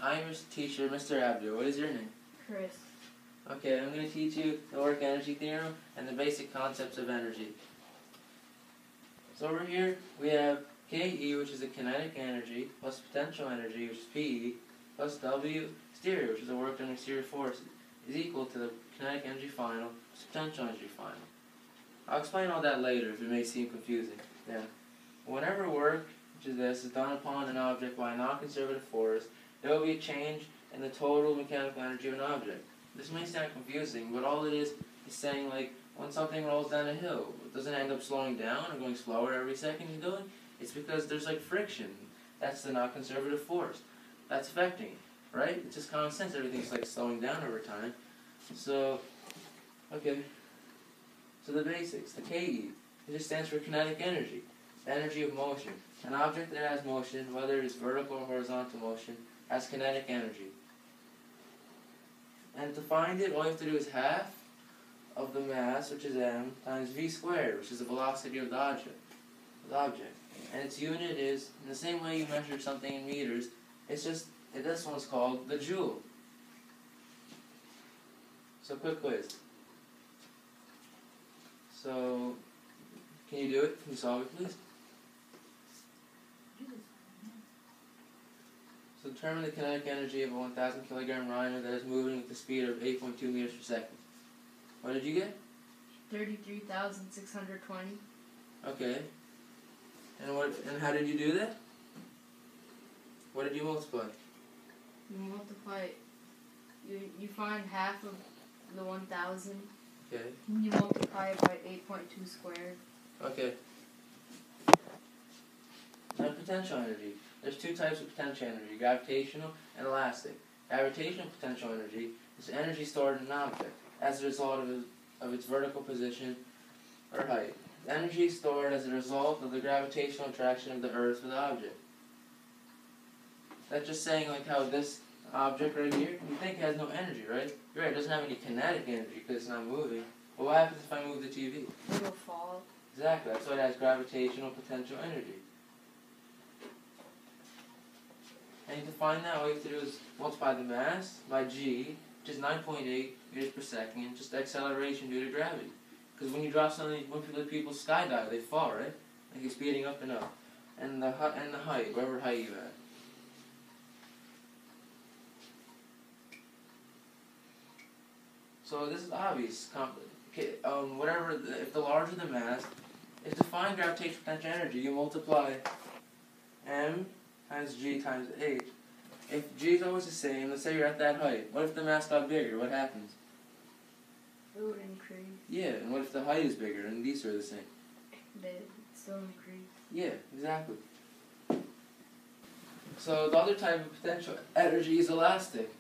I'm your teacher, Mr. Abdo. What is your name? Chris. Okay, I'm going to teach you the work energy theorem and the basic concepts of energy. So over here, we have Ke, which is the kinetic energy, plus potential energy, which is Pe, plus W exterior, which is the work done exterior force, is equal to the kinetic energy final plus potential energy final. I'll explain all that later if it may seem confusing. Yeah. Whenever work, which is this, is done upon an object by a non-conservative force, there will be a change in the total mechanical energy of an object. This may sound confusing, but all it is saying, like, when something rolls down a hill, it doesn't end up slowing down or going slower every second you do it. It's because there's, like, friction. That's the non-conservative force. That's affecting it, right? It's just common sense. Everything's, like, slowing down over time. So, okay. So the basics, the Ke, it just stands for kinetic energy, the energy of motion. An object that has motion, whether it's vertical or horizontal motion, has kinetic energy. And to find it, all you have to do is half of the mass, which is m, times v squared, which is the velocity of the object. And its unit is, in the same way you measure something in meters, it's just, this one's called the joule. So quick quiz. So, can you do it? Can you solve it, please? So determine the kinetic energy of a 1,000 kilogram liner that is moving with the speed of 8.2 meters per second. What did you get? 33,620. Okay. And how did you do that? What did you multiply? You multiply, you find half of the 1,000. Okay. You multiply it by 8.2 squared. Okay. Now potential energy. There's two types of potential energy, gravitational and elastic. Gravitational potential energy is energy stored in an object as a result of its vertical position or height. The energy is stored as a result of the gravitational attraction of the Earth to the object. That's just saying, like, how this object right here, you think it has no energy, right? You're right, it doesn't have any kinetic energy because it's not moving. But what happens if I move the TV? It will fall. Exactly, that's why it has gravitational potential energy. And to find that, all you have to do is multiply the mass by g, which is 9.8 meters per second, just acceleration due to gravity. Because when you drop something, when people skydive, they fall, right? Like you're speeding up and up. And the height, whatever height you at. So this is obvious. If the larger the mass, if to find gravitational potential energy, you multiply m times g times h. If g is always the same, let's say you're at that height. What if the mass got bigger? What happens? It would increase. Yeah, and what if the height is bigger and these are the same? They would still increase. Yeah, exactly. So the other type of potential energy is elastic.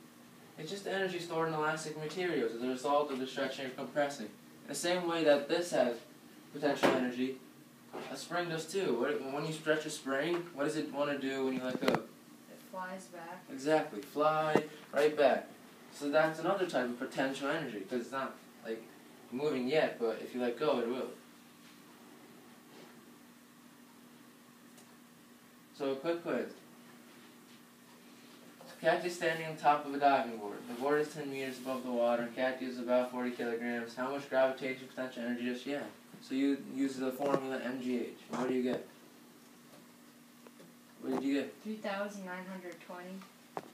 It's just energy stored in elastic materials as a result of the stretching or compressing. In the same way that this has potential energy, a spring does too. When you stretch a spring, what does it want to do when you let go? It flies back. Exactly, fly right back. So that's another type of potential energy, because it's not like moving yet, but if you let go, it will. So a quick quiz. Cat is standing on top of a diving board. The board is 10 meters above the water, and Cat is about 40 kilograms. How much gravitational potential energy does she have? So you use the formula mgh. What do you get? What did you get? 3,920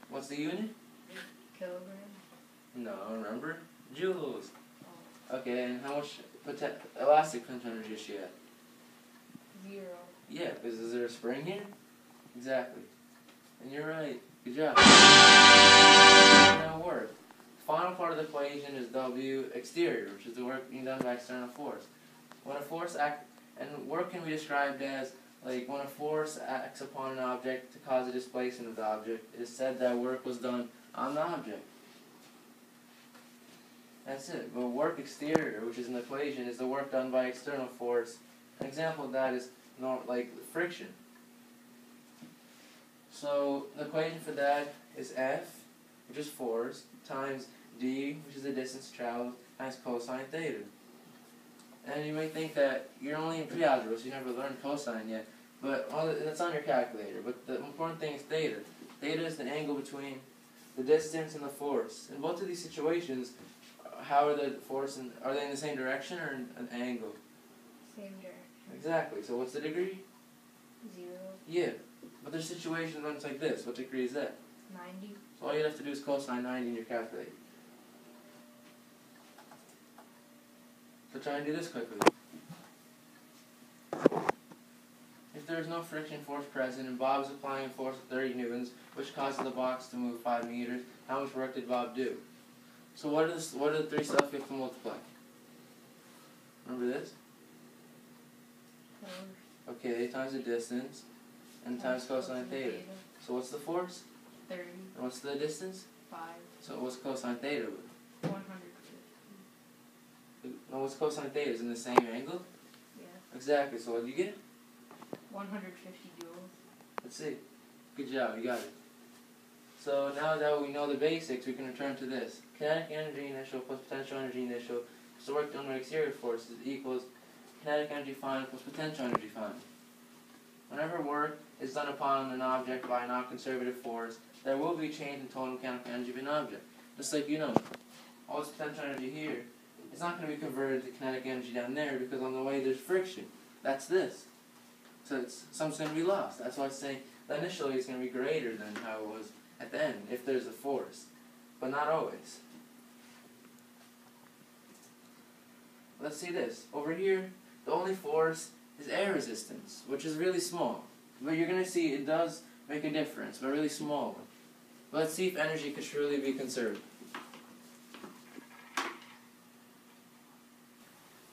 What's the unit? kilograms. No, remember? Joules. Oh. Okay, and how much elastic potential energy does she have? 0. Yeah, because is there a spring here? Exactly. And you're right. Good job. Now work. Final part of the equation is W exterior, which is the work being done by external force. When a force and work can be described as, like, when a force acts upon an object to cause a displacement of the object, it is said that work was done on the object. That's it. But work exterior, which is an equation, is the work done by external force. An example of that is like friction. So the equation for that is F, which is force, times D, which is the distance traveled, times cosine theta. And you may think that you're only in pre-algebra, so you never learned cosine yet, but that's on your calculator. But the important thing is theta. Theta is the angle between the distance and the force. In both of these situations, how are the force and are they in the same direction or in an angle? Same direction. Exactly. So what's the degree? 0. Yeah. But there's situations when it's like this. What degree is that? 90. So all you have to do is cosine 90 in your calculator. So try and do this quickly. If there is no friction force present and Bob is applying a force of 30 newtons, which causes the box to move 5 meters, how much work did Bob do? So what are the three stuff you have to multiply? Remember this? Okay, times the distance, and times cosine theta. So what's the force? 30. And what's the distance? 5. So what's cosine theta? 150. No, what's cosine theta? Is in the same angle? Yeah. Exactly. So what do you get? 150 joules. Let's see. Good job, you got it. So now that we know the basics, we can return to this. Kinetic energy initial plus potential energy initial plus the work done by exterior forces equals kinetic energy final plus potential energy final. Whenever work is done upon an object by a non-conservative force, there will be a change in total mechanical energy of an object. Just like you know, all this potential energy here, it's not going to be converted to kinetic energy down there because on the way there's friction. That's this. So some's going to be lost. That's why it's saying that initially it's going to be greater than how it was at the end, if there's a force. But not always. Let's see this. Over here, the only force is air resistance, which is really small. But you're going to see it does make a difference, but a really small one. But let's see if energy could truly be conserved.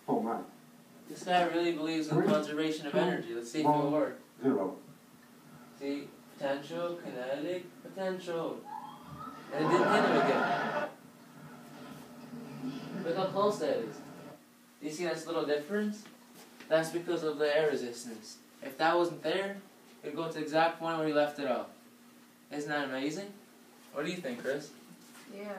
Oh my. This guy really believes in conservation of energy. Let's see if it will work. 0. See, potential, kinetic, potential. And it didn't hit him again. Look how close that is. Do you see that little difference? That's because of the air resistance. If that wasn't there, it would go to the exact point where he left it off. Isn't that amazing? What do you think, Chris? Yeah.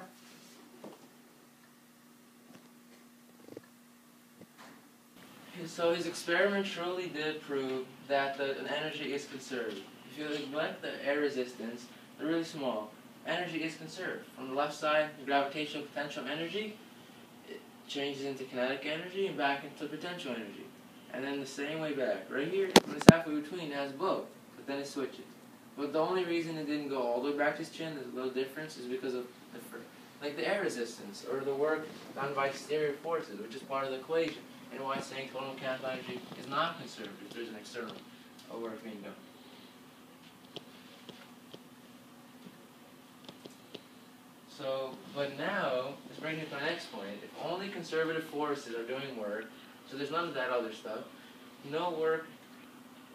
So his experiment truly did prove that the energy is conserved. If you neglect the air resistance, they're really small. Energy is conserved. From the left side, the gravitational potential energy, it changes into kinetic energy and back into potential energy. And then the same way back. Right here, when it's halfway between, it has both, but then it switches. But the only reason it didn't go all the way back to his chin, there's a little difference, is because of the air resistance, or the work done by exterior forces, which is part of the equation. And why it's saying total mechanical energy is not conserved if there's an external work being done. So, but now, this brings me to my next point. If only conservative forces are doing work, so there's none of that other stuff, no work,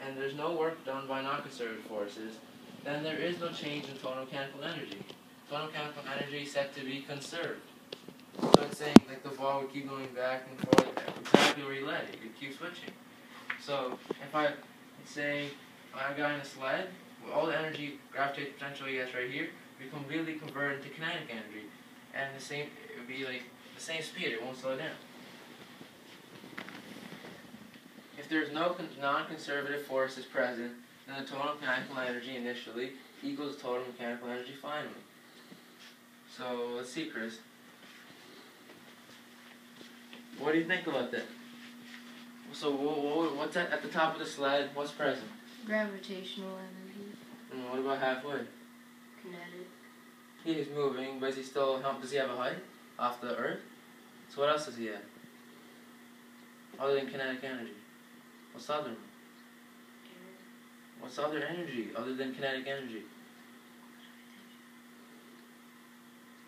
and there's no work done by non-conservative forces, then there is no change in total mechanical energy. Total mechanical energy is set to be conserved. So it's saying like the ball would keep going back and forth exactly where you let it. It keeps switching. So if it's saying I got in a sled, with all the energy, gravitational potential he has right here, we completely convert into kinetic energy. And the same, it would be like the same speed, it won't slow down. If there's no non-conservative forces present, then the total mechanical energy initially equals total mechanical energy finally. So let's see, Chris. What do you think about that? So what's that at the top of the sled? What's present? Gravitational energy. And what about halfway? Kinetic. He's moving, but does he have a height off the earth? So what else does he have? Other than kinetic energy. What's the other one? What's the other energy other than kinetic energy?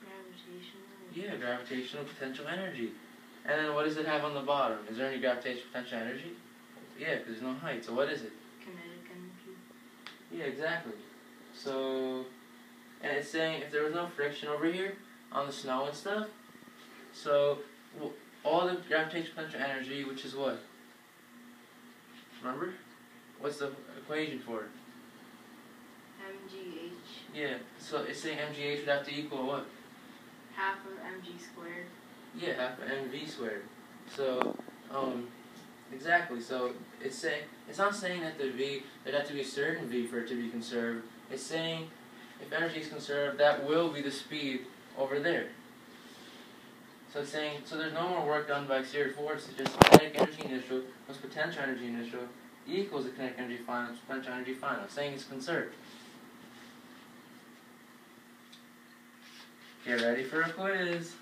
Gravitational energy. Yeah, gravitational potential energy. And then what does it have on the bottom? Is there any gravitational potential energy? Yeah, because there's no height. So what is it? Kinetic energy. Yeah, exactly. So, and it's saying if there was no friction over here on the snow and stuff, so all the gravitational potential energy, which is what? Remember? What's the equation for it? MGH. Yeah, so it's saying MGH would have to equal what? Half of mg squared. Yeah, half of mv squared. So, exactly. So it's not saying that there'd have to be a certain v for it to be conserved. It's saying if energy is conserved, that will be the speed over there. So it's saying, so there's no more work done by exterior force, it's just kinetic energy initial plus potential energy initial equals the kinetic energy final plus potential energy final. It's saying it's conserved. Get ready for a quiz.